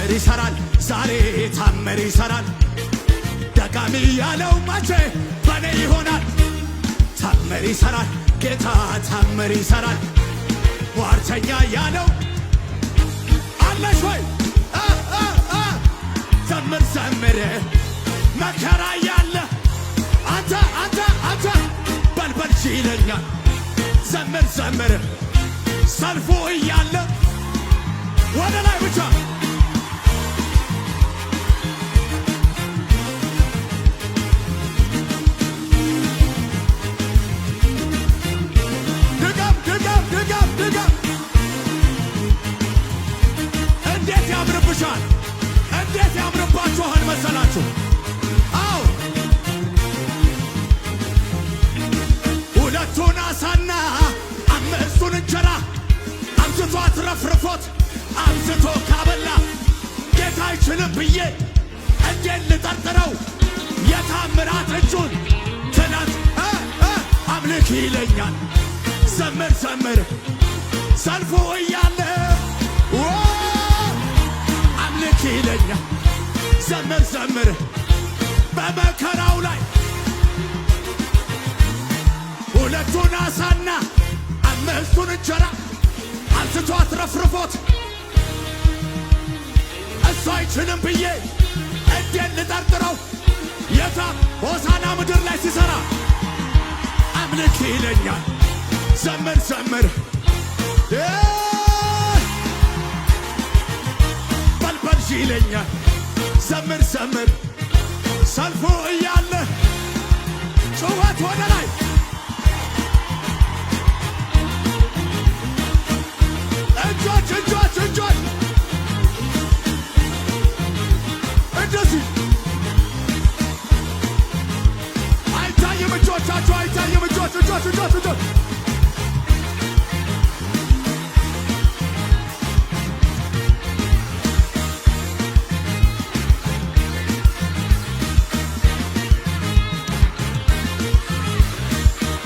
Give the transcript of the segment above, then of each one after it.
ታምር ይሰራል ዛሬ ታምር ይሰራል ደጋሚ ያለው መቼ በኔ ይሆናል ታምር ይሰራል ጌታ ታምር ይሰራል ሟርተኛ ያለው አለሽ ወይ ዘምር ዘምር መከራ ያለ አንተ በልበል ይለኛል ዘምር ዘምር ሰልፉ እያለ ወደ ላይ ብቻ ድገም እንዴት ያምርብሻል እንዴት ያምርባችኋል መሰላችሁ አዎ ሁለቱን አሳና አምስቱን እንጀራ አምስቶ አትረፍርፎት አምስቶ ካበላ ጌታ አይችልም ብዬ እንዴት ልጠርጥረው የታምራት እጁን ትናንት አምልክ ይለኛል ዘምር ዘምር ሰልፉ እያለ አምልክ ይለኛል ዘምር ዘምር በመከራው ላይ ሁለቱን አሳና አምስቱን እንጀራ አንስቶ አትረፍርፎት እሱ አይችልም ብዬ እንዴት ልጠርጥረው የታ ሆሳና ምድር ላይ ሲሠራ አምልክ ይለኛል ዘምር ዘምር በልበል ይለኛል ዘምር ዘምር ሰልፉ እያለ ጩኸት ወደ ላይ እጆች እንደዚህ አይታይም እጆቻችሁ አይታይም እጆች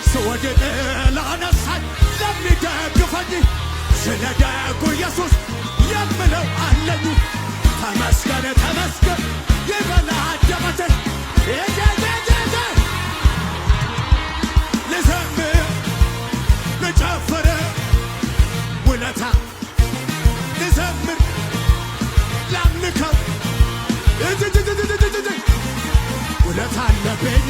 ስወድቅ ላነሳኝ ለሚደግፈኝ ስለ ደጉ ኢየሱስ የምለው አለኝ ተመስገን ተመስገን ይበላ አደመቴ ልዘምር ልጨፍር ውለታ ልዘምር ላምልከው ውለታ አለብኝ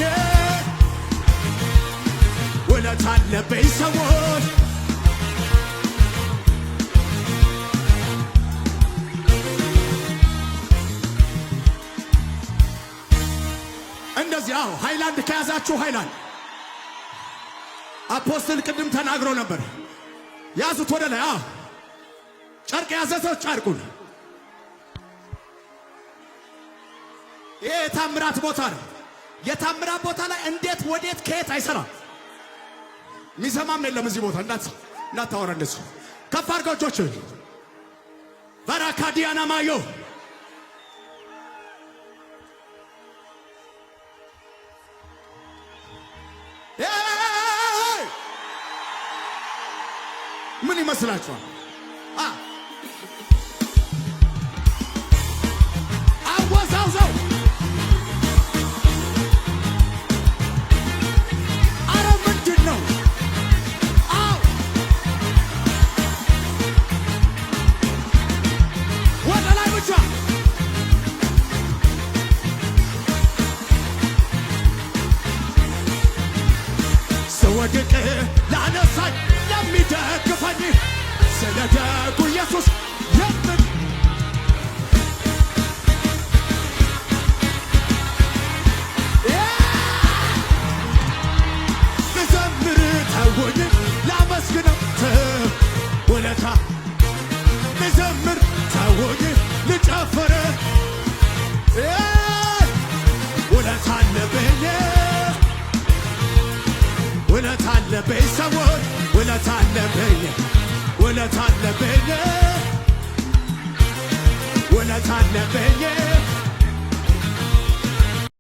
ውለታ አለብኝ ሰዎች እንደዚህ ሃይላንድ ከያዛችሁ ሃይላንድ አፖስትል ቅድም ተናግሮ ነበር ያዙት ወደ ላይ ጨርቅ ያዘዘው ጨርቁን ይሄ የታምራት ቦታ ነው የታምራት ቦታ ላይ እንዴት ወዴት ከየት አይሰራም ሚሰማም የለም እዚህ ቦታ እንዳታወራ እንደሱ ከፍ አድርገው እጆችን በራካዲያና ማዮ ምን ይመስላችኋል አወዛውዘው አረ ምንድን ነው ወደ ላይ ብቻ ስወድቅ ላነሳኝ ለሚደግፈኝ ስለ ደጉ ኢየሱስ ልዘምር ተውኝ ላመስግነው ውለታ ልዘምር ተውኝ ልጨፍር ውለታ አለብኝ ውለታ አለብኝ ሰዎች ውለታ አለብኝ ውለታ አለብኝ ውለታ አለብኝ